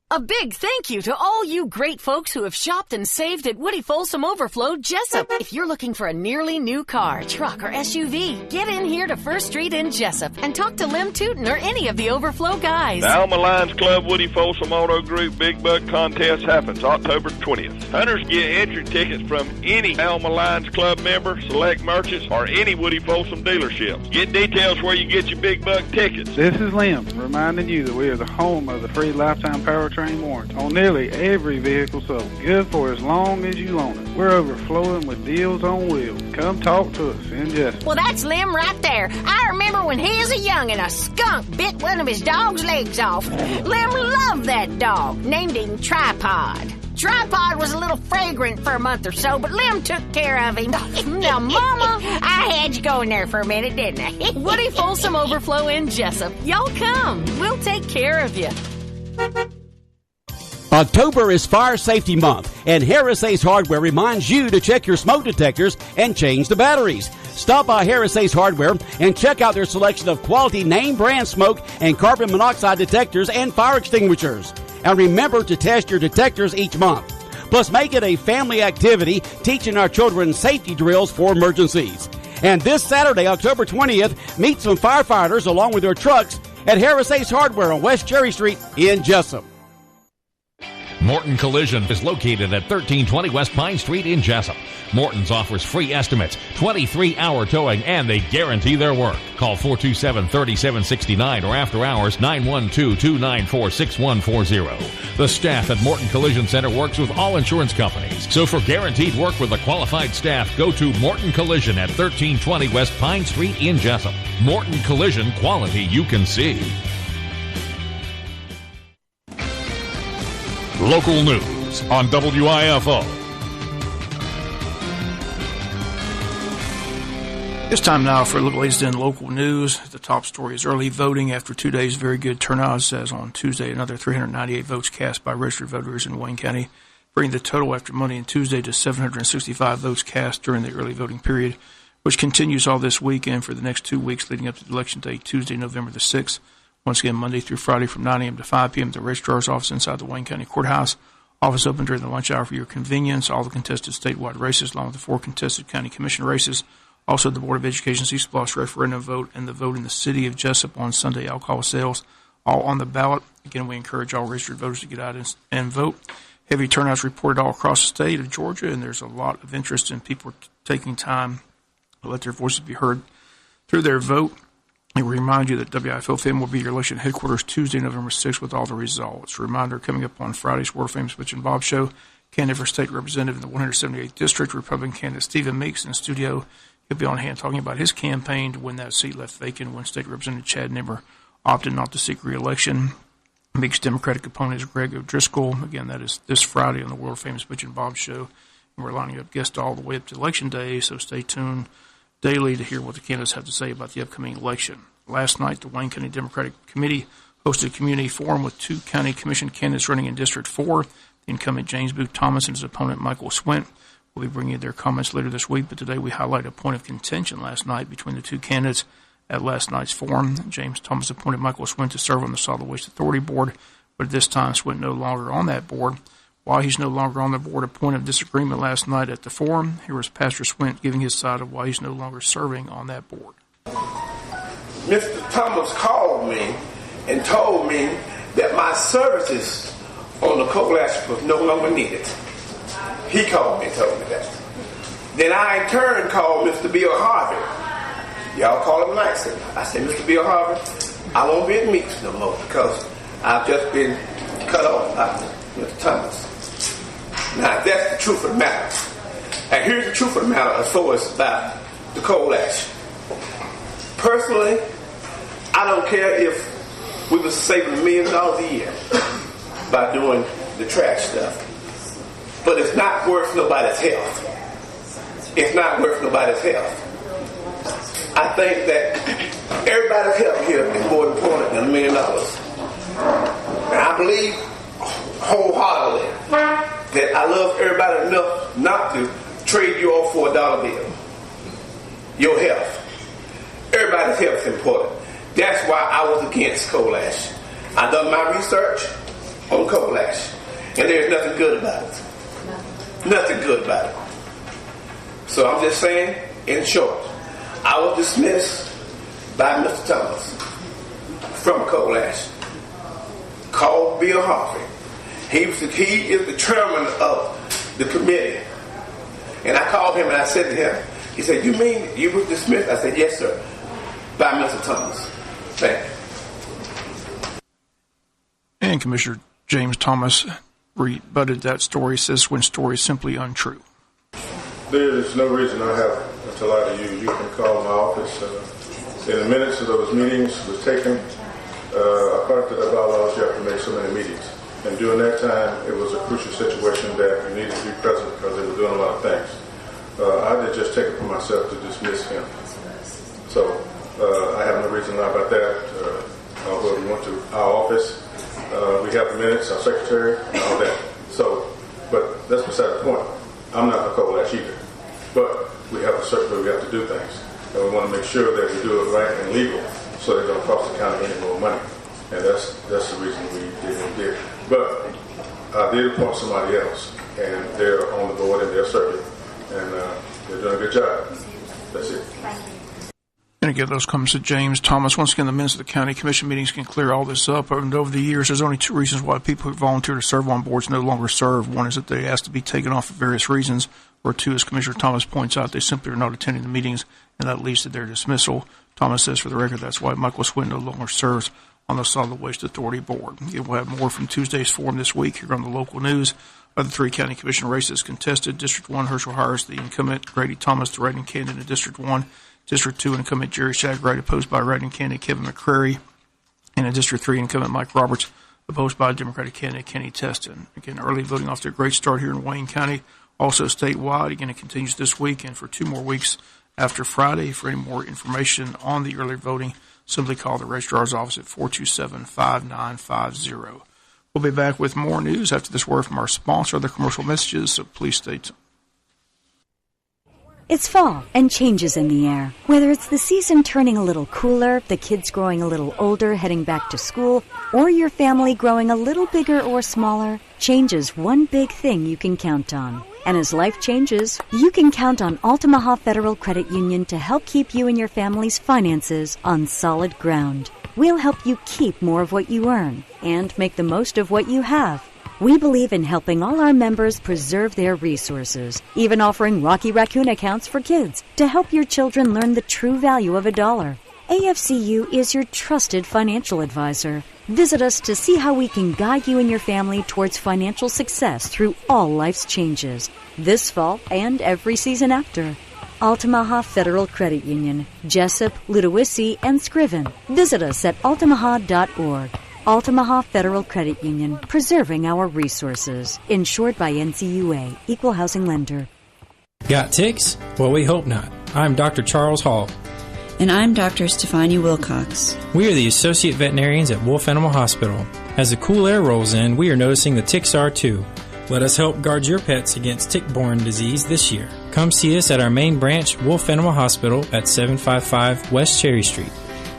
A big thank you to all you great folks who have shopped and saved at Woody Folsom Overflow Jesup. If you're looking for a nearly new car, truck, or SUV, get in here to First Street in Jesup and talk to Lim Tootin or any of the Overflow guys. The Alma Lions Club Woody Folsom Auto Group Big Buck Contest happens October 20th. Hunters get entry tickets from any Alma Lions Club member, select merchants, or any Woody Folsom dealership. Get details where you get your Big Buck tickets. This is Lim, reminding you that we are the home of the free lifetime powertrain warranty on nearly every vehicle sold. Good for as long as you own it. We're overflowing with deals on wheels. Come talk to us in Jesup. Well, that's Lim right there. I remember when he was a youngin', a skunk bit one of his dog's legs off. Lim loved that dog, named him Tripod. Tripod was a little fragrant for a month or so, but Lim took care of him. Now, Mama, I had you going there for a minute, didn't I? Woody Folsom Overflow in Jesup. Y'all come. We'll take care of you. October is Fire Safety Month, and Harris Ace Hardware reminds you to check your smoke detectors and change the batteries. Stop by Harris Ace Hardware and check out their selection of quality name brand smoke and carbon monoxide detectors and fire extinguishers. And remember to test your detectors each month. Plus, make it a family activity teaching our children safety drills for emergencies. And this Saturday, October 20th, meet some firefighters along with their trucks at Harris Ace Hardware on West Cherry Street in Jesup. Morton Collision is located at 1320 West Pine Street in Jesup. Morton's offers free estimates, 23-hour towing, and they guarantee their work. Call 427-3769 or after hours 912-294-6140. The staff at Morton Collision Center works with all insurance companies. So for guaranteed work with a qualified staff, go to Morton Collision at 1320 West Pine Street in Jesup. Morton Collision, quality you can see. Local news on WIFO. It's time now for a look at the latest in local news. The top story is early voting after 2 days of very good turnout. It says on Tuesday another 398 votes cast by registered voters in Wayne County, bringing the total after Monday and Tuesday to 765 votes cast during the early voting period, which continues all this weekend for the next 2 weeks leading up to Election Day, Tuesday, November the 6th. Once again, Monday through Friday from 9 a.m. to 5 p.m. at the Registrar's office inside the Wayne County Courthouse. Office open during the lunch hour for your convenience. All the contested statewide races, along with the 4 contested county commission races. Also, the Board of Education's East Bluffs referendum vote and the vote in the city of Jesup on Sunday alcohol sales, all on the ballot. Again, we encourage all registered voters to get out and vote. Heavy turnouts reported all across the state of Georgia, and there's a lot of interest in people taking time to let their voices be heard through their vote. We remind you that WIFO Fame will be your election headquarters Tuesday, November 6th with all the results. A reminder, coming up on Friday's World Famous Butch and Bob Show, candidate for state representative in the 178th District, Republican candidate Stephen Meeks in the studio. He'll be on hand talking about his campaign to win that seat left vacant when State Representative Chad Nimmer opted not to seek re-election. Meeks' Democratic opponent is Greg O'Driscoll. Again, that is this Friday on the World Famous Butch and Bob Show. And we're lining up guests all the way up to Election Day, so stay tuned daily to hear what the candidates have to say about the upcoming election. Last night, the Wayne County Democratic Committee hosted a community forum with 2 county commission candidates running in District 4, the incumbent James Booth Thomas and his opponent Michael Swint. We'll be bringing you their comments later this week, but today we highlight a point of contention last night between the 2 candidates at last night's forum. James Thomas appointed Michael Swint to serve on the Solid Waste Authority Board, but at this time Swint no longer on that board. Why he's no longer on the board, a point of disagreement last night at the forum. Here was Pastor Swint giving his side of why he's no longer serving on that board. Mr. Thomas called me and told me that my services on the coal ash was no longer needed. He called me and told me that. Then I in turn called Mr. Bill Harvey. Y'all call him Langston. I said, Mr. Bill Harvey, I won't be at Meeks no more because I've just been cut off by Mr. Thomas. Now, that's the truth of the matter. And here's the truth of the matter as far as about the coal ash. Personally, I don't care if we were saving $1 million a year by doing the trash stuff. But it's not worth nobody's health. It's not worth nobody's health. I think that everybody's health here is more important than $1 million. And I believe wholeheartedly that I love everybody enough not to trade you off for a dollar bill. Your health. Everybody's health is important. That's why I was against coal ash. I done my research. on coal ash. And there's nothing good about it. Nothing good about it. So I'm just saying, in short, I was dismissed by Mr. Thomas from coal ash. Called Bill Harvey. He is the chairman of the committee. And I called him and I said to him, he said, "You mean you were dismissed?" I said, "Yes, sir, by Mr. Thomas." Thank you. And Commissioner James Thomas rebutted that story, says when story is simply untrue. There is no reason I have to lie to you. You can call my office. In the minutes of those meetings was taken, according to the bylaws, you have to make so many meetings. And during that time, it was a crucial situation that you needed to be present because they were doing a lot of things. I did just take it for myself to dismiss him. So I have no reason to lie about that. Although we went to our office, we have the minutes, our secretary, and all that. So, but that's beside the point. I'm not a coal ash either. But we have a certain way we have to do things. And we want to make sure that we do it right and legal so it don't cost the county any more money. And that's the reason we did what we did. But I did appoint somebody else, and they're on the board and they're serving, and they're doing a good job. That's it. And again, those comments to James Thomas. Once again, the minutes of the county commission meetings can clear all this up. And over the years, there's only two reasons why people who volunteer to serve on boards no longer serve. One is that they ask to be taken off for various reasons, or two, as Commissioner Thomas points out, they simply are not attending the meetings, and that leads to their dismissal. Thomas says, for the record, that's why Michael Swin no longer serves on the Solid Waste Authority Board. We'll have more from Tuesday's forum this week here on the local news. Of the three county commission races contested, District 1, Herschel Hires, the incumbent Grady Thomas, the writing candidate in District 1. District 2, incumbent Jerry Shagrite, opposed by writing candidate Kevin McCrary. And in District 3, incumbent Mike Roberts, opposed by Democratic candidate Kenny Teston. Again, early voting off to a great start here in Wayne County. Also statewide, again, it continues this week and for 2 more weeks after Friday. For any more information on the early voting, simply call the registrar's office at 427-5950. We'll be back with more news after this word from our sponsor, the commercial messages, so please stay tuned. It's fall, and changes in the air. Whether it's the season turning a little cooler, the kids growing a little older, heading back to school, or your family growing a little bigger or smaller, change is one big thing you can count on. And as life changes, you can count on Altamaha Federal Credit Union to help keep you and your family's finances on solid ground. We'll help you keep more of what you earn and make the most of what you have. We believe in helping all our members preserve their resources, even offering Rocky Raccoon accounts for kids to help your children learn the true value of $1. AFCU is your trusted financial advisor. Visit us to see how we can guide you and your family towards financial success through all life's changes, this fall and every season after. Altamaha Federal Credit Union, Jesup, Ludowici, and Scriven. Visit us at altamaha.org. Altamaha Federal Credit Union, preserving our resources. Insured by NCUA, Equal Housing Lender. Got ticks? Well, we hope not. I'm Dr. Charles Hall. And I'm Dr. Stefania Wilcox. We are the Associate Veterinarians at Wolf Animal Hospital. As the cool air rolls in, we are noticing the ticks are too. Let us help guard your pets against tick-borne disease this year. Come see us at our main branch, Wolf Animal Hospital, at 755 West Cherry Street.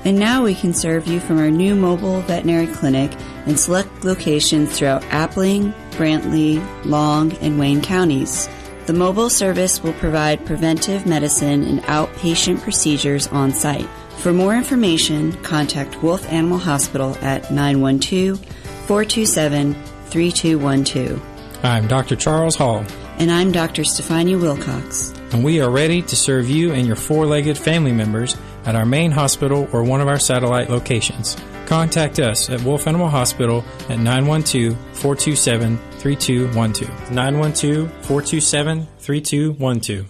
And now we can serve you from our new mobile veterinary clinic in select locations throughout Appling, Brantley, Long, and Wayne counties. The mobile service will provide preventive medicine and outpatient procedures on site. For more information, contact Wolf Animal Hospital at 912-427-3212. I'm Dr. Charles Hall. And I'm Dr. Stefania Wilcox. And we are ready to serve you and your four-legged family members at our main hospital or one of our satellite locations. Contact us at Wolf Animal Hospital at 912-427-3212. 912-427-3212.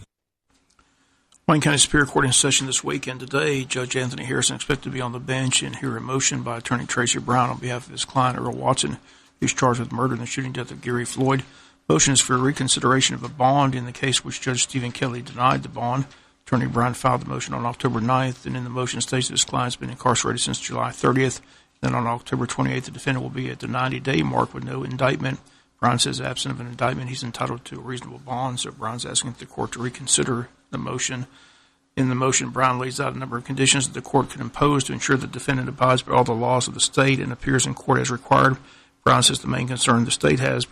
Wayne County Superior Court in session this week, and today, Judge Anthony Harrison expected to be on the bench and hear a motion by Attorney Tracy Brown on behalf of his client, Earl Watson, who's charged with murder in the shooting death of Gary Floyd. Motion is for reconsideration of a bond in the case which Judge Stephen Kelly denied the bond. Attorney Brown filed the motion on October 9th, and in the motion states that his client has been incarcerated since July 30th. Then on October 28th, the defendant will be at the 90-day mark with no indictment. Brown says absent of an indictment, he's entitled to a reasonable bond, so Brown's asking the court to reconsider the motion. In the motion, Brown lays out a number of conditions that the court could impose to ensure the defendant abides by all the laws of the state and appears in court as required. Brown says the main concern the state has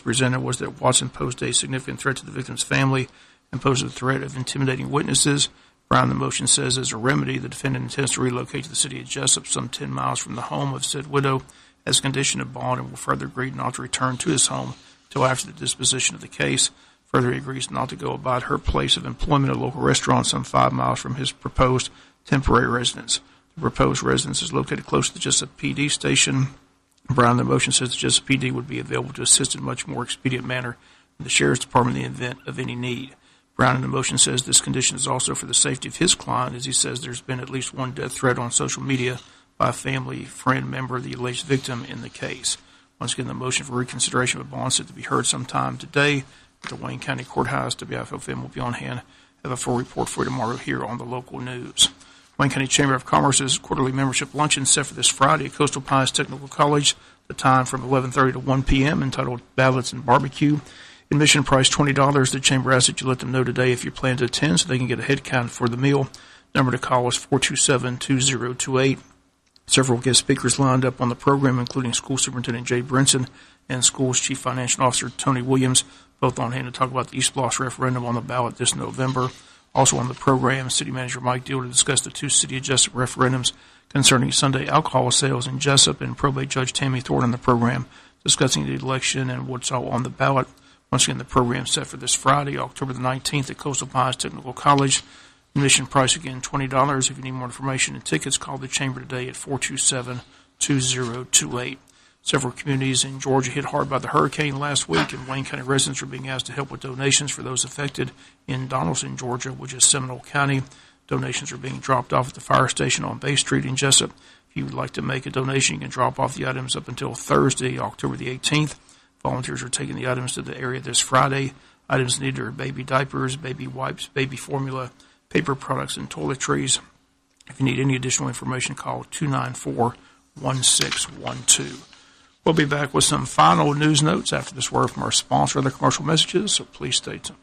presented was that Watson posed a significant threat to the victim's family and posed a threat of intimidating witnesses. Brown, the motion says, as a remedy, the defendant intends to relocate to the city of Jesup, some 10 miles from the home of said widow, as a condition of bond, and will further agree not to return to his home until after the disposition of the case. Further, he agrees not to go about her place of employment, a local restaurant some 5 miles from his proposed temporary residence. The proposed residence is located close to the Jesup PD station. Brown, the motion says the Jesup PD would be available to assist in a much more expedient manner than the Sheriff's Department in the event of any need. Brown in the motion says this condition is also for the safety of his client, as he says there's been at least one death threat on social media by a family, friend, member of the alleged victim in the case. Once again, the motion for reconsideration of a bond set to be heard sometime today at the Wayne County Courthouse. WIFO will be on hand. Have a full report for you tomorrow here on the local news. Wayne County Chamber of Commerce's quarterly membership luncheon set for this Friday at Coastal Pines Technical College. The time from 11:30 to 1 p.m. entitled Ballots and Barbecue. Admission price $20. The Chamber asks that you let them know today if you plan to attend so they can get a head count for the meal. Number to call is 427-2028. Several guest speakers lined up on the program, including School Superintendent Jay Brinson and School's Chief Financial Officer Tony Williams, both on hand to talk about the East Bluffs referendum on the ballot this November. Also on the program, City Manager Mike Deal to discuss the two City of Jesup referendums concerning Sunday alcohol sales in Jesup, and Probate Judge Tammy Thornton on the program discussing the election and what's all on the ballot. Once again, the program set for this Friday, October the 19th at Coastal Pines Technical College. Admission price again $20. If you need more information and tickets, call the Chamber today at 427-2028. Several communities in Georgia hit hard by the hurricane last week, and Wayne County residents are being asked to help with donations for those affected in Donaldson, Georgia, which is Seminole County. Donations are being dropped off at the fire station on Bay Street in Jesup. If you would like to make a donation, you can drop off the items up until Thursday, October the 18th. Volunteers are taking the items to the area this Friday. Items needed are baby diapers, baby wipes, baby formula, paper products, and toiletries. If you need any additional information, call 294-1612. We'll be back with some final news notes after this word from our sponsor, other commercial messages, so please stay tuned.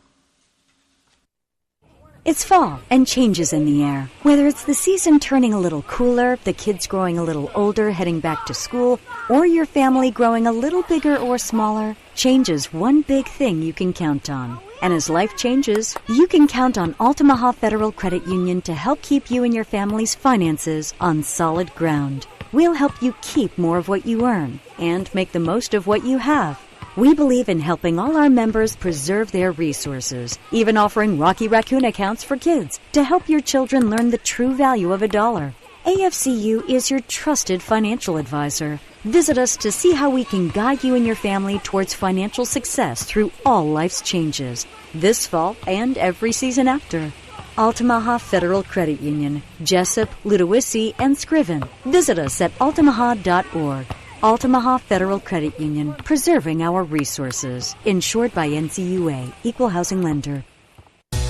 It's fall and changes in the air. Whether it's the season turning a little cooler, the kids growing a little older, heading back to school, or your family growing a little bigger or smaller, change is one big thing you can count on. And as life changes, you can count on Altamaha Federal Credit Union to help keep you and your family's finances on solid ground. We'll help you keep more of what you earn and make the most of what you have. We believe in helping all our members preserve their resources, even offering Rocky Raccoon accounts for kids to help your children learn the true value of a dollar. AFCU is your trusted financial advisor. Visit us to see how we can guide you and your family towards financial success through all life's changes, this fall and every season after. Altamaha Federal Credit Union, Jesup, Ludowici, and Scriven. Visit us at altamaha.org. Altamaha Federal Credit Union, preserving our resources. Insured by NCUA, Equal Housing Lender.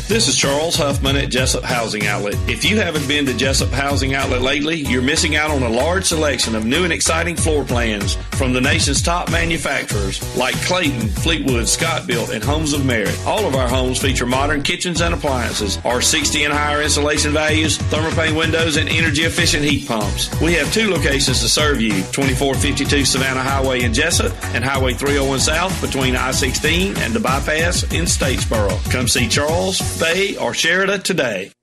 This is Charles Huffman at Jesup Housing Outlet. If you haven't been to Jesup Housing Outlet lately, you're missing out on a large selection of new and exciting floor plans from the nation's top manufacturers like Clayton, Fleetwood, Scott Built, and Homes of Merit. All of our homes feature modern kitchens and appliances, R60 and higher insulation values, thermopane windows, and energy-efficient heat pumps. We have two locations to serve you, 2452 Savannah Highway in Jesup and Highway 301 South between I-16 and the bypass in Statesboro. Come see Charles, Bay, or Sheridan today.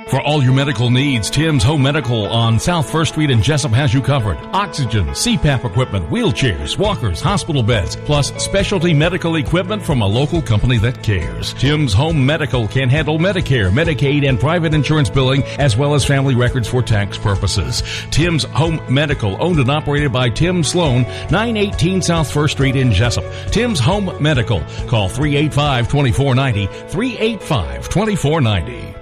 For all your medical needs, Tim's Home Medical on South 1st Street in Jesup has you covered. Oxygen, CPAP equipment, wheelchairs, walkers, hospital beds, plus specialty medical equipment from a local company that cares. Tim's Home Medical can handle Medicare, Medicaid, and private insurance billing, as well as family records for tax purposes. Tim's Home Medical, owned and operated by Tim Sloan, 918 South 1st Street in Jesup. Tim's Home Medical. Call 385-2490, 385-2490.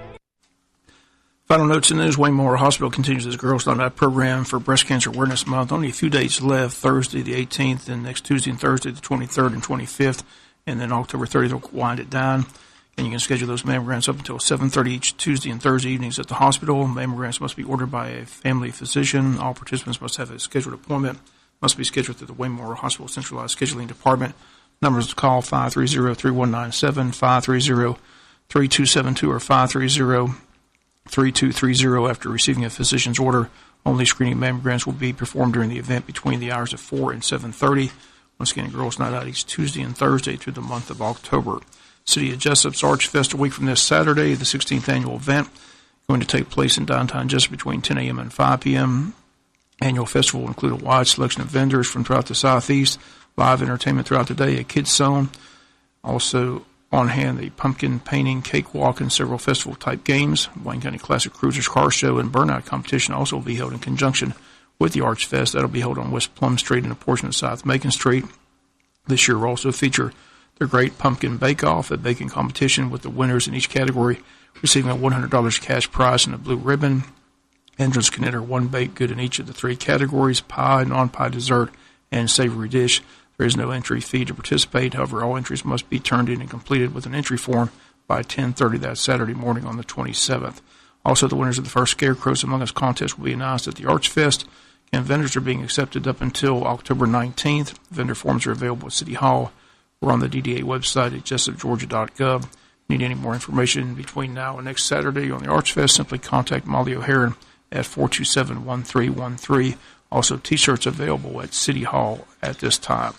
Final notes in the news, Wayne Memorial Hospital continues its Girls Night Out program for Breast Cancer Awareness Month. Only a few dates left, Thursday the 18th, and next Tuesday and Thursday the 23rd and 25th, and then October 30th will wind it down. And you can schedule those mammograms up until 7:30 each Tuesday and Thursday evenings at the hospital. Mammograms must be ordered by a family physician. All participants must have a scheduled appointment. Must be scheduled through the Wayne Memorial Hospital Centralized Scheduling Department. Numbers to call 530-3197, 530-3272, or 530-3230 after receiving a physician's order. Only screening mammograms will be performed during the event between the hours of 4 and 7:30. Once again, Girls Night Out each Tuesday and Thursday through the month of October. City of Jesup's Arch Fest a week from this Saturday, the 16th annual event, going to take place in downtown Jessup between 10 a.m. and 5 p.m. Annual festival will include a wide selection of vendors from throughout the Southeast, live entertainment throughout the day, a kids zone. Also on hand, the pumpkin painting, cakewalk, and several festival-type games. Wayne County Classic Cruisers Car Show and Burnout Competition also will be held in conjunction with the Arch Fest. That will be held on West Plum Street and a portion of South Macon Street. This year will also feature the Great Pumpkin Bake-Off, a baking competition with the winners in each category receiving a $100 cash prize and a blue ribbon. Entrants can enter one baked good in each of the 3 categories: pie, non-pie dessert, and savory dish. There is no entry fee to participate. However, all entries must be turned in and completed with an entry form by 10:30 that Saturday morning on the 27th. Also, the winners of the first Scarecrows Among Us contest will be announced at the Arch Fest, and vendors are being accepted up until October 19th. Vendor forms are available at City Hall or on the DDA website at jessupgeorgia.gov. Need any more information between now and next Saturday on the Arch Fest, simply contact Molly O'Haron at 427-1313. Also, T-shirts available at City Hall at this time.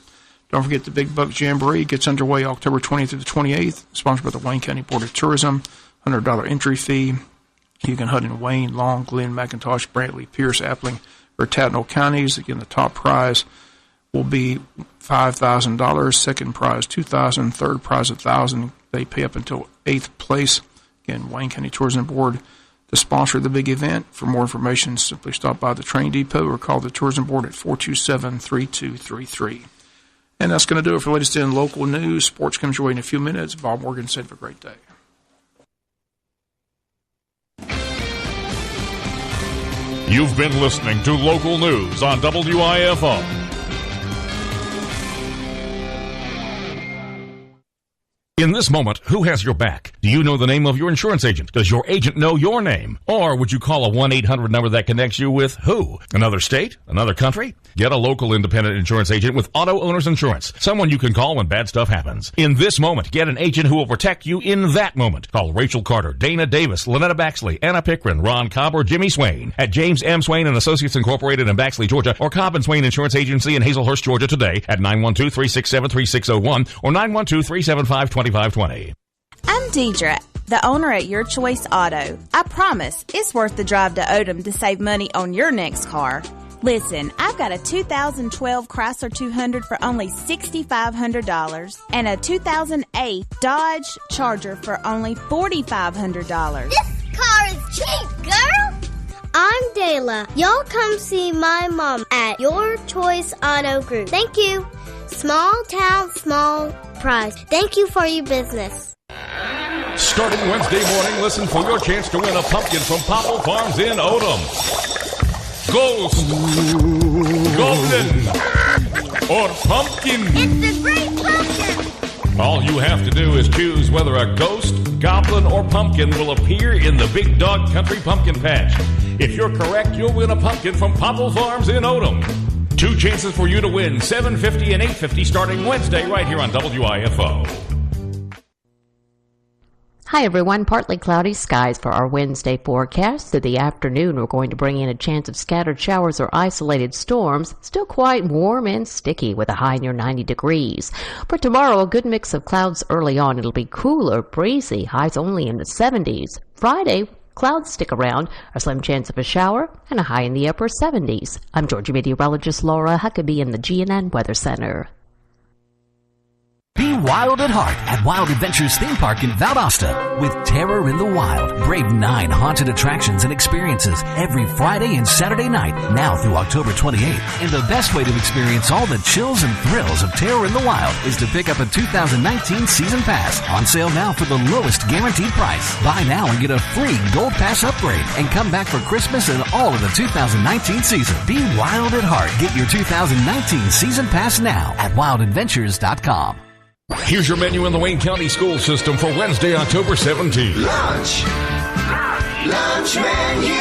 Don't forget the Big Buck Jamboree gets underway October 20th through the 28th, sponsored by the Wayne County Board of Tourism. $100 entry fee. You can hunt in Wayne, Long, Glenn, McIntosh, Brantley, Pierce, Appling, or Tattnall counties. Again, the top prize will be $5,000. Second prize, $2,000. Third prize, $1,000. They pay up until 8th place. Again, Wayne County Tourism Board, the sponsor of the big event. For more information, simply stop by the train depot or call the Tourism Board at 427-3233. And that's going to do it for latest in local news. Sports comes your way in a few minutes. Bob Morgan said, have a great day. You've been listening to local news on WIFO. In this moment, who has your back? Do you know the name of your insurance agent? Does your agent know your name? Or would you call a 1-800 number that connects you with who? Another state? Another country? Get a local independent insurance agent with Auto Owners Insurance. Someone you can call when bad stuff happens. In this moment, get an agent who will protect you in that moment. Call Rachel Carter, Dana Davis, Lynetta Baxley, Anna Pickren, Ron Cobb, or Jimmy Swain at James M. Swain and Associates Incorporated in Baxley, Georgia, or Cobb and Swain Insurance Agency in Hazelhurst, Georgia today at 912-367-3601 or 912-375-2520. I'm Deidre, the owner at Your Choice Auto. I promise it's worth the drive to Odom to save money on your next car. Listen, I've got a 2012 Chrysler 200 for only $6,500 and a 2008 Dodge Charger for only $4,500. This car is cheap, girl! I'm Dayla. Y'all come see my mom at Your Choice Auto Group. Thank you. Small town, small price. Thank you for your business. Starting Wednesday morning, listen for your chance to win a pumpkin from Popple Farms in Odom. Ghost, Goblin, or Pumpkin. It's the Great Pumpkin. All you have to do is choose whether a ghost, goblin, or pumpkin will appear in the Big Dog Country Pumpkin Patch. If you're correct, you'll win a pumpkin from Popple Farms in Odom. 2 chances for you to win, $750 and $850 starting Wednesday right here on WIFO. Hi everyone, partly cloudy skies for our Wednesday forecast. Through the afternoon, we're going to bring in a chance of scattered showers or isolated storms. Still quite warm and sticky with a high near 90 degrees. For tomorrow, a good mix of clouds early on. It'll be cooler, breezy, highs only in the 70s. Friday, clouds stick around, a slim chance of a shower, and a high in the upper 70s. I'm Georgia meteorologist Laura Huckabee in the GNN Weather Center. Be wild at heart at Wild Adventures Theme Park in Valdosta with Terror in the Wild. Brave 9 haunted attractions and experiences every Friday and Saturday night, now through October 28th. And the best way to experience all the chills and thrills of Terror in the Wild is to pick up a 2019 season pass, on sale now for the lowest guaranteed price. Buy now and get a free Gold Pass upgrade and come back for Christmas and all of the 2019 season. Be wild at heart. Get your 2019 season pass now at wildadventures.com. Here's your menu in the Wayne County school system for Wednesday, October 17th. Lunch menu.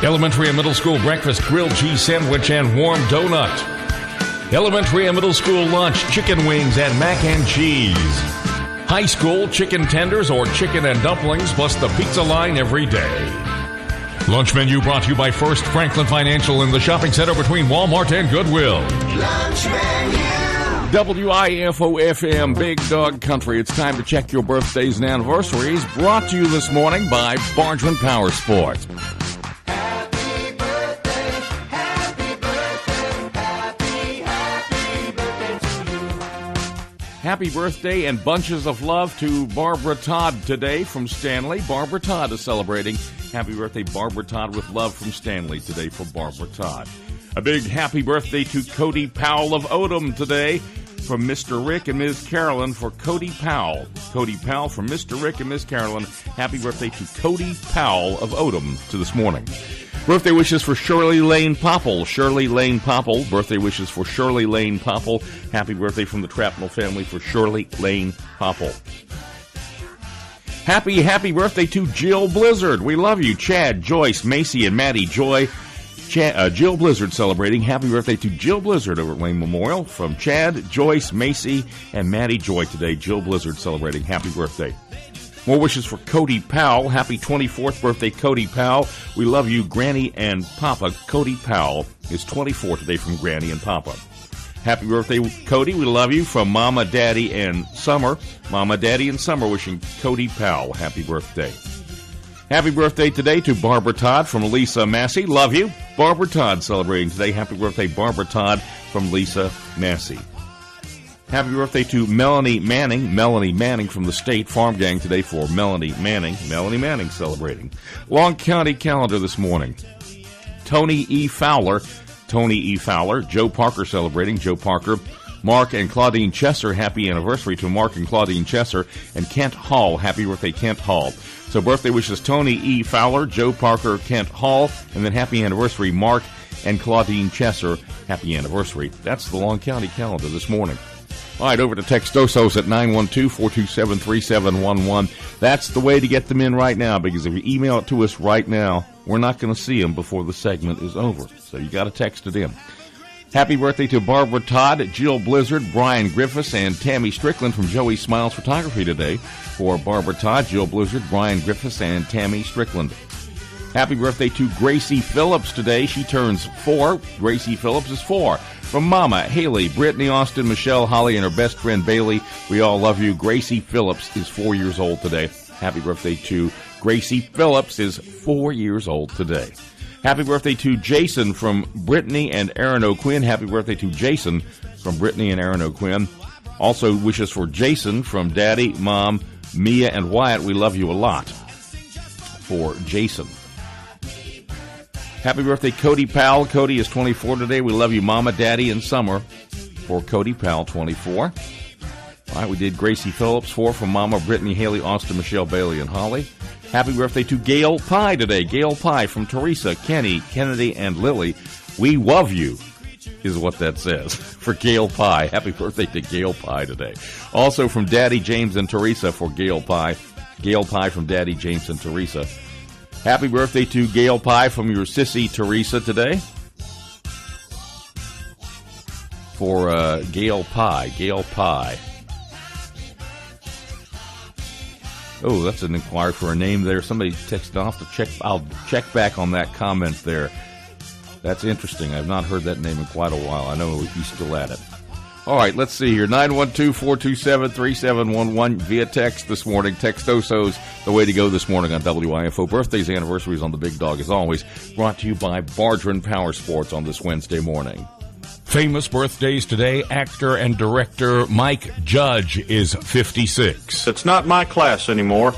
Elementary and middle school breakfast, grilled cheese sandwich, and warm donut. Elementary and middle school lunch, chicken wings and mac and cheese. High school, chicken tenders or chicken and dumplings, plus the pizza line every day. Lunch menu brought to you by First Franklin Financial in the shopping center between Walmart and Goodwill. Lunch menu. WIFO-FM, Big Dog Country. It's time to check your birthdays and anniversaries. Brought to you this morning by Bargeman Power Sports. Happy birthday, happy birthday, happy birthday to you. Happy birthday and bunches of love to Barbara Todd today from Stanley. Barbara Todd is celebrating. Happy birthday, Barbara Todd, with love from Stanley today for Barbara Todd. A big happy birthday to Cody Powell of Odom today from Mr. Rick and Ms. Carolyn for Cody Powell. Cody Powell from Mr. Rick and Ms. Carolyn. Happy birthday to Cody Powell of Odom to this morning. Birthday wishes for Shirley Lane Popple. Shirley Lane Popple. Birthday wishes for Shirley Lane Popple. Happy birthday from the Trapnell family for Shirley Lane Popple. Happy birthday to Jill Blizzard. We love you. Chad, Joyce, Macy, and Maddie Joy. Jill Blizzard celebrating. Happy birthday to Jill Blizzard over at Lane Memorial from Chad, Joyce, Macy, and Maddie Joy today. Jill Blizzard celebrating. Happy birthday. More wishes for Cody Powell. Happy 24th birthday, Cody Powell. We love you, Granny and Papa. Cody Powell is 24 today from Granny and Papa. Happy birthday, Cody. We love you from Mama, Daddy, and Summer. Mama, Daddy, and Summer wishing Cody Powell happy birthday. Happy birthday today to Barbara Todd from Lisa Massey. Love you. Barbara Todd celebrating today. Happy birthday, Barbara Todd from Lisa Massey. Happy birthday to Melanie Manning. Melanie Manning from the State Farm Gang today for Melanie Manning. Melanie Manning celebrating. Long County calendar this morning. Tony E. Fowler. Tony E. Fowler. Joe Parker celebrating. Joe Parker. Mark and Claudine Chesser. Happy anniversary to Mark and Claudine Chesser. And Kent Hall. Happy birthday, Kent Hall. So birthday wishes Tony E. Fowler, Joe Parker, Kent Hall, and then happy anniversary Mark and Claudine Chesser. Happy anniversary. That's the Long County calendar this morning. All right, over to Textosos at 912-427-3711. That's the way to get them in right now, because if you email it to us right now, we're not going to see them before the segment is over. So you got to text it in. Happy birthday to Barbara Todd, Jill Blizzard, Brian Griffiths, and Tammy Strickland from Joey Smiles Photography today. For Barbara Todd, Jill Blizzard, Brian Griffiths, and Tammy Strickland. Happy birthday to Gracie Phillips today. She turns 4. Gracie Phillips is 4. From Mama, Haley, Brittany, Austin, Michelle, Holly, and her best friend Bailey. We all love you. Gracie Phillips is 4 years old today. Happy birthday to Gracie Phillips is 4 years old today. Happy birthday to Jason from Brittany and Aaron O'Quinn. Happy birthday to Jason from Brittany and Aaron O'Quinn. Also wishes for Jason from Daddy, Mom, Mia, and Wyatt. We love you a lot. For Jason. Happy birthday, Cody Powell. Cody is 24 today. We love you, Mama, Daddy, and Summer. For Cody Powell, 24. All right, we did Gracie Phillips, 4 from Mama, Brittany, Haley, Austin, Michelle, Bailey, and Holly. Happy birthday to Gail Pye today. Gail Pye from Teresa, Kenny, Kennedy, and Lily. We love you, is what that says. For Gail Pye. Happy birthday to Gail Pye today. Also from Daddy, James, and Teresa for Gail Pye. Gail Pye from Daddy, James, and Teresa. Happy birthday to Gail Pye from your sissy Teresa today. For Gail Pye. Gail Pye. Oh, that's an inquiry for a name there. Somebody texted off to check. I'll check back on that comment there. That's interesting. I've not heard that name in quite a while. I know he's still at it. All right, let's see here. 912-427-3711 via text this morning. Textosos, the way to go this morning on WIFO. Birthdays, anniversaries on the Big Dog, as always. Brought to you by Bargeman Power Sports on this Wednesday morning. Famous birthdays today. Actor and director Mike Judge is 56. It's not my class anymore.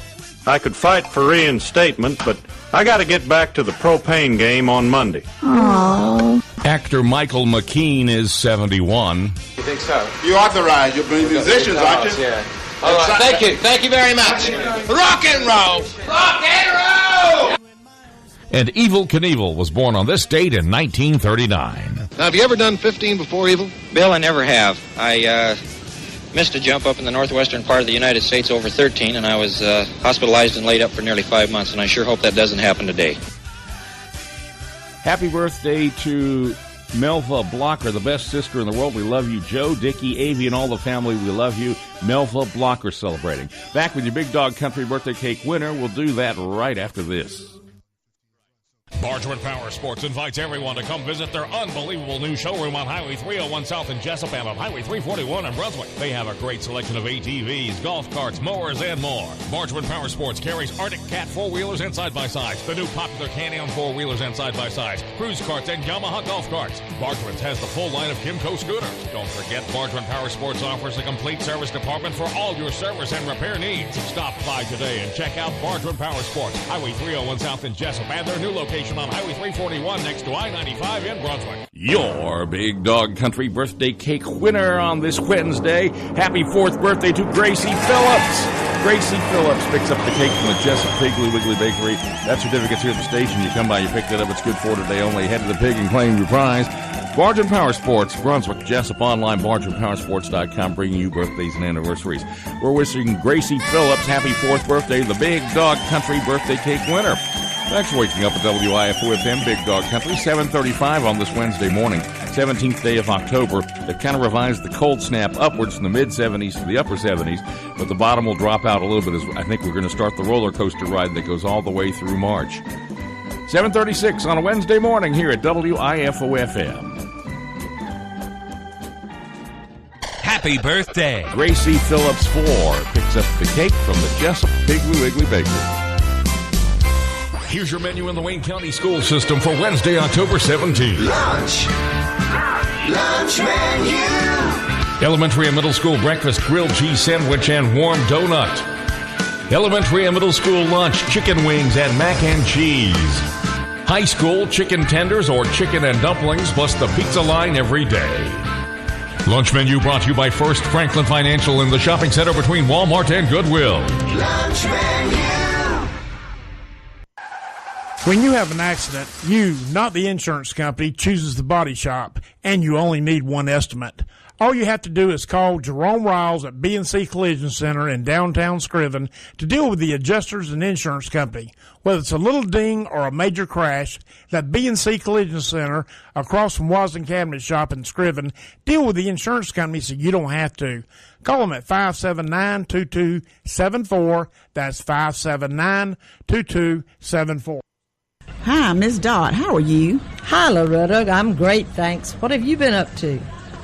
I could fight for reinstatement, but I got to get back to the propane game on Monday. Aww. Actor Michael McKean is 71. You think so? You authorize. You're musicians, aren't you? Yeah. All right. Thank you. Thank you very much. Rock and roll. Rock and roll. And Evel Knievel was born on this date in 1939. Now, have you ever done 15 before, Evel? Bill, I never have. I missed a jump up in the northwestern part of the United States over 13, and I was hospitalized and laid up for nearly 5 months, and I sure hope that doesn't happen today. Happy birthday to Melva Blocker, the best sister in the world. We love you, Joe, Dickie, Avi, and all the family. We love you. Melva Blocker celebrating. Back with your Big Dog Country birthday cake winner. We'll do that right after this. Bargeman Power Sports invites everyone to come visit their unbelievable new showroom on Highway 301 South in Jesup and on Highway 341 in Brunswick. They have a great selection of ATVs, golf carts, mowers, and more. Bargeman Power Sports carries Arctic Cat 4-wheelers and side-by-sides, the new popular Can-Am 4-wheelers and side-by-sides, cruise carts, and Yamaha golf carts. Bargeman's has the full line of Kimco scooters. Don't forget, Bargeman Power Sports offers a complete service department for all your service and repair needs. Stop by today and check out Bargeman Power Sports, Highway 301 South in Jesup, and their new location on Highway 341 next to I-95 in Brunswick. Your Big Dog Country birthday cake winner on this Wednesday. Happy 4th birthday to Gracie Phillips. Gracie Phillips picks up the cake from the Jesup Piggly Wiggly Bakery. That certificate's here at the station. You come by, you pick it up. It's good for today only. Head to the pig and claim your prize. Bargeman Power Sports, Brunswick, Jesup, online, BargemanPowersports.com, bringing you birthdays and anniversaries. We're wishing Gracie Phillips happy 4th birthday, the Big Dog Country birthday cake winner. Thanks for waking up at WIFO FM, Big Dog Country, 7:35 on this Wednesday morning, 17th day of October. They've kind of revised the cold snap upwards from the mid-70s to the upper 70s, but the bottom will drop out a little bit as I think we're going to start the roller coaster ride that goes all the way through March. 7:36 on a Wednesday morning here at WIFO FM. Happy birthday! Gracie Phillips 4 picks up the cake from the Jesup Piggly Wiggly Bakery. Here's your menu in the Wayne County School System for Wednesday, October 17th. Lunch menu. Elementary and middle school breakfast, grilled cheese sandwich, and warm donut. Elementary and middle school lunch, chicken wings and mac and cheese. High school, chicken tenders or chicken and dumplings, plus the pizza line every day. Lunch menu brought to you by First Franklin Financial in the shopping center between Walmart and Goodwill. Lunch menu. When you have an accident, you, not the insurance company, chooses the body shop, and you only need one estimate. All you have to do is call Jerome Riles at B&C Collision Center in downtown Scriven to deal with the adjusters and insurance company. Whether it's a little ding or a major crash, that B&C Collision Center across from Wasden Cabinet Shop in Scriven, deal with the insurance company so you don't have to. Call them at 579-2274. That's 579-2274. Hi, Miss Dot. How are you? Hi, Loretta. I'm great, thanks. What have you been up to?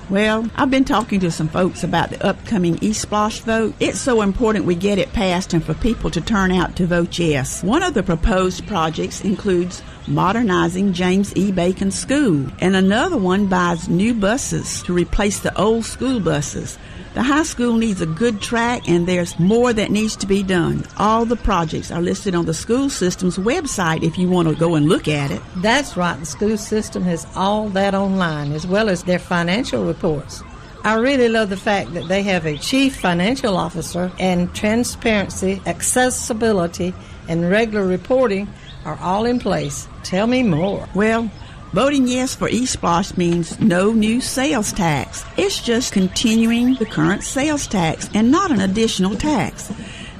Well, I've been talking to some folks about the upcoming eSplosh vote. It's so important we get it passed and for people to turn out to vote yes. One of the proposed projects includes modernizing James E. Bacon School, and another one buys new buses to replace the old school buses. The high school needs a good track, and there's more that needs to be done. All the projects are listed on the school system's website if you want to go and look at it. That's right. The school system has all that online, as well as their financial reports. I really love the fact that they have a chief financial officer, and transparency, accessibility, and regular reporting are all in place. Tell me more. Well, voting yes for eSplosh means no new sales tax. It's just continuing the current sales tax and not an additional tax.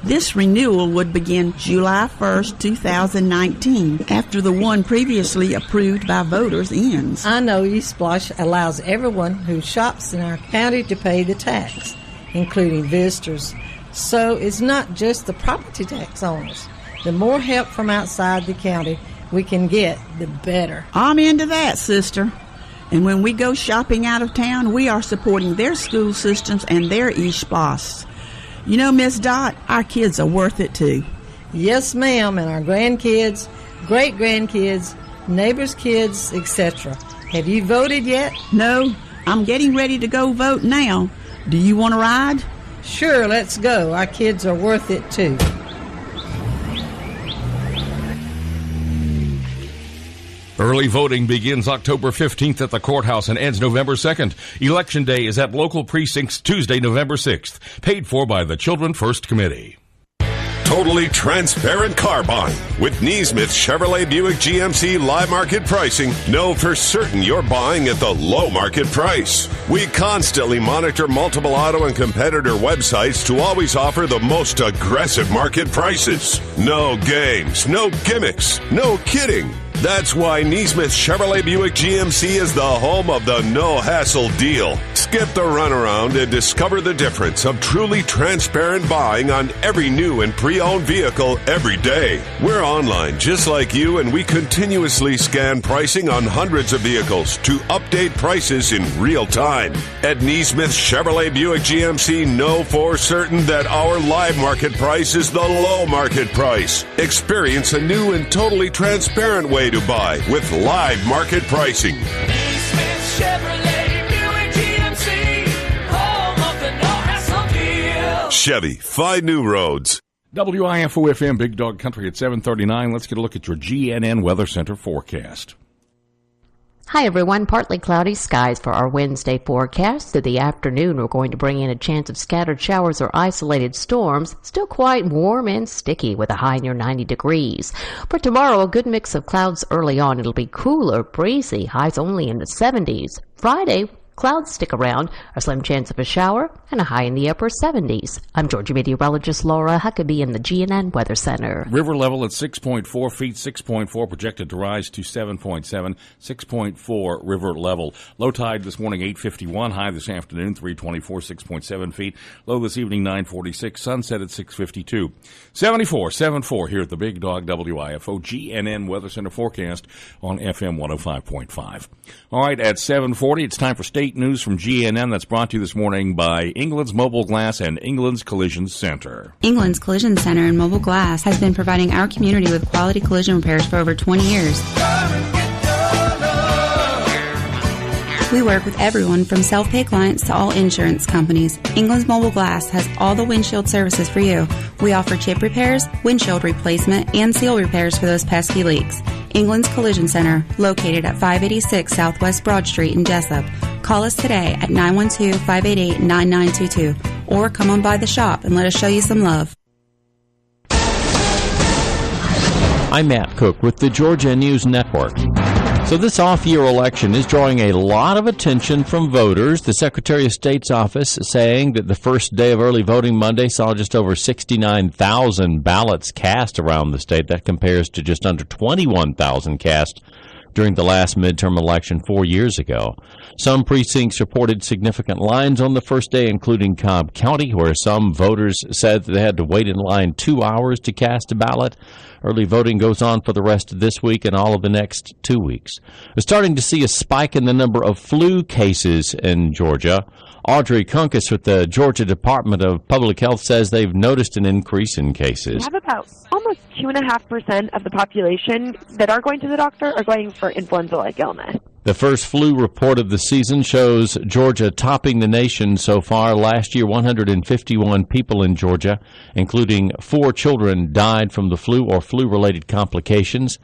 This renewal would begin July 1st, 2019, after the one previously approved by voters ends. I know eSplosh allows everyone who shops in our county to pay the tax, including visitors. So it's not just the property tax owners. The more help from outside the county we can get, the better. I'm into that, sister. And when we go shopping out of town, we are supporting their school systems and their eSplosh. You know, Miss Dot, our kids are worth it too. Yes, ma'am, and our grandkids, great-grandkids, neighbors' kids, etc. Have you voted yet? No, I'm getting ready to go vote now. Do you want to ride? Sure, let's go. Our kids are worth it too. Early voting begins October 15th at the courthouse and ends November 2nd. Election day is at local precincts Tuesday, November 6th. Paid for by the Children First Committee. Totally transparent car buying. With Neesmith Chevrolet Buick GMC live market pricing, know for certain you're buying at the low market price. We constantly monitor multiple auto and competitor websites to always offer the most aggressive market prices. No games, no gimmicks, no kidding. That's why Neesmith Chevrolet Buick GMC is the home of the no-hassle deal. Skip the runaround and discover the difference of truly transparent buying on every new and pre-owned vehicle every day. We're online just like you, and we continuously scan pricing on hundreds of vehicles to update prices in real time. At Neesmith Chevrolet Buick GMC, know for certain that our live market price is the low market price. Experience a new and totally transparent way to buy with live market pricing. Chevy, find new roads. WIFO-FM Big Dog Country at 7:39. Let's get a look at your GNN Weather Center forecast. Hi everyone, partly cloudy skies for our Wednesday forecast. Through the afternoon, we're going to bring in a chance of scattered showers or isolated storms. Still quite warm and sticky with a high near 90 degrees. For tomorrow, a good mix of clouds early on. It'll be cooler, breezy, highs only in the 70s. Friday, clouds stick around, a slim chance of a shower, and a high in the upper 70s. I'm Georgia meteorologist Laura Huckabee in the GNN Weather Center. River level at 6.4 feet, 6.4 projected to rise to 7.7, 6.4 river level. Low tide this morning 8:51, high this afternoon 3:24, 6.7 feet. Low this evening 9:46, sunset at 6:52. 74 here at the Big Dog WIFO GNN Weather Center forecast on FM 105.5. All right, at 7:40, it's time for state news from GNN that's brought to you this morning by England's Mobile Glass and England's Collision Center. England's Collision Center and Mobile Glass has been providing our community with quality collision repairs for over 20 years. We work with everyone from self-pay clients to all insurance companies. England's Mobile Glass has all the windshield services for you. We offer chip repairs, windshield replacement, and seal repairs for those pesky leaks. England's Collision Center, located at 586 Southwest Broad Street in Jesup. Call us today at 912-588-9922 or come on by the shop and let us show you some love. I'm Matt Cook with the Georgia News Network. So this off-year election is drawing a lot of attention from voters. The Secretary of State's office saying that the first day of early voting Monday saw just over 69,000 ballots cast around the state. That compares to just under 21,000 cast during the last midterm election 4 years ago. Some precincts reported significant lines on the first day, including Cobb County, where some voters said that they had to wait in line 2 hours to cast a ballot. Early voting goes on for the rest of this week and all of the next 2 weeks. We're starting to see a spike in the number of flu cases in Georgia. Audrey Kunkus with the Georgia Department of Public Health says they've noticed an increase in cases. We have about almost 2.5% of the population that are going to the doctor are going for influenza-like illness. The first flu report of the season shows Georgia topping the nation so far. Last year, 151 people in Georgia, including 4 children, died from the flu or flu-related complications.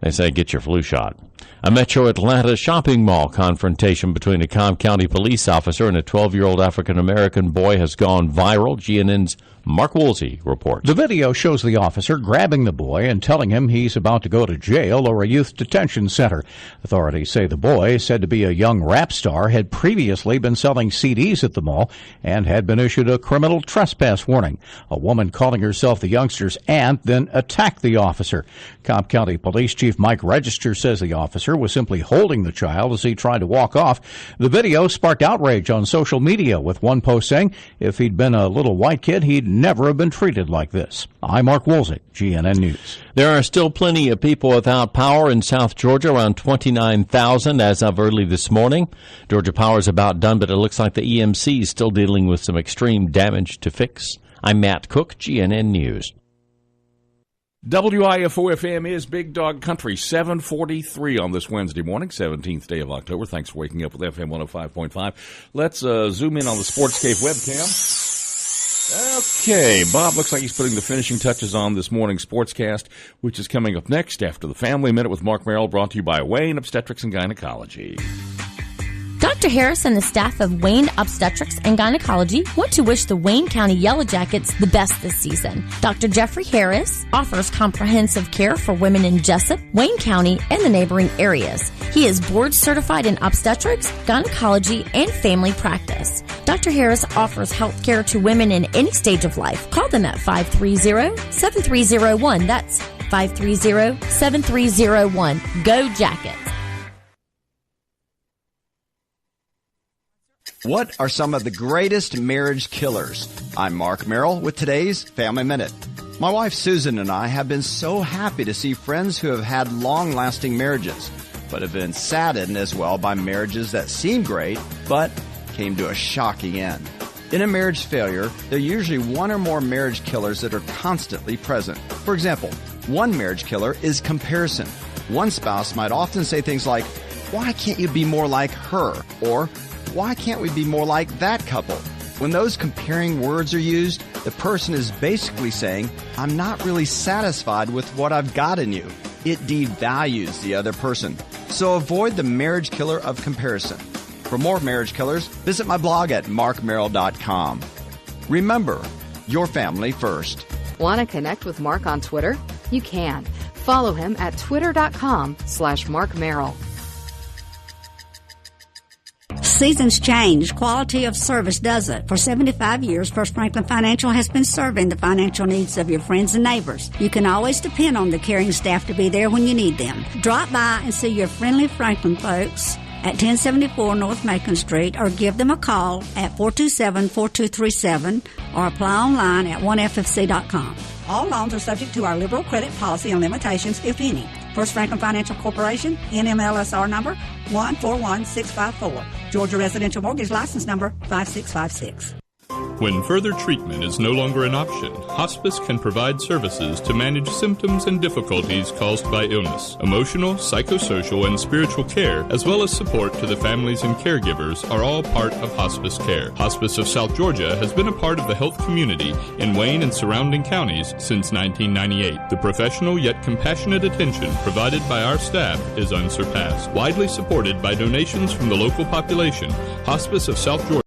They say get your flu shot. A Metro Atlanta shopping mall confrontation between a Cobb County police officer and a 12-year-old African-American boy has gone viral. GNN's Mark Woolsey reports. The video shows the officer grabbing the boy and telling him he's about to go to jail or a youth detention center. Authorities say the boy, said to be a young rap star, had previously been selling CDs at the mall and had been issued a criminal trespass warning. A woman calling herself the youngster's aunt then attacked the officer. Cobb County Police Chief Mike Register says the officer was simply holding the child as he tried to walk off. The video sparked outrage on social media, with one post saying if he'd been a little white kid, he'd never have been treated like this. I'm Mark Woolsey, GNN News. There are still plenty of people without power in South Georgia, around 29,000 as of early this morning. Georgia Power is about done, but it looks like the EMC is still dealing with some extreme damage to fix. I'm Matt Cook, GNN News. WIFO-FM is Big Dog Country, 7:43 on this Wednesday morning, 17th day of October. Thanks for waking up with FM 105.5. Let's zoom in on the Sportscape webcam. Okay, Bob looks like he's putting the finishing touches on this morning's sportscast, which is coming up next after the Family Minute with Mark Merrill, brought to you by Wayne Obstetrics and Gynecology. Dr. Harris and the staff of Wayne Obstetrics and Gynecology want to wish the Wayne County Yellow Jackets the best this season. Dr. Jeffrey Harris offers comprehensive care for women in Jesup, Wayne County, and the neighboring areas. He is board certified in obstetrics, gynecology, and family practice. Dr. Harris offers health care to women in any stage of life. Call them at 530-7301. That's 530-7301. Go Jackets. What are some of the greatest marriage killers? I'm Mark Merrill with today's Family Minute. My wife Susan and I have been so happy to see friends who have had long-lasting marriages, but have been saddened as well by marriages that seem great, but came to a shocking end. In a marriage failure, there are usually one or more marriage killers that are constantly present. For example, one marriage killer is comparison. One spouse might often say things like, "Why can't you be more like her?" Or, "Why can't we be more like that couple?" When those comparing words are used, the person is basically saying, "I'm not really satisfied with what I've got in you." It devalues the other person. So avoid the marriage killer of comparison. For more marriage killers, visit my blog at markmerrill.com. Remember, your family first. Want to connect with Mark on Twitter? You can. Follow him at twitter.com/markmerrill. Seasons change. Quality of service doesn't. For 75 years, First Franklin Financial has been serving the financial needs of your friends and neighbors. You can always depend on the caring staff to be there when you need them. Drop by and see your friendly Franklin folks at 1074 North Macon Street, or give them a call at 427-4237, or apply online at 1ffc.com. All loans are subject to our liberal credit policy and limitations, if any. First Franklin Financial Corporation, NMLSR number 141654. Georgia Residential Mortgage License number 5656. When further treatment is no longer an option, hospice can provide services to manage symptoms and difficulties caused by illness. Emotional, psychosocial, and spiritual care, as well as support to the families and caregivers, are all part of hospice care. Hospice of South Georgia has been a part of the health community in Wayne and surrounding counties since 1998. The professional yet compassionate attention provided by our staff is unsurpassed. Widely supported by donations from the local population, Hospice of South Georgia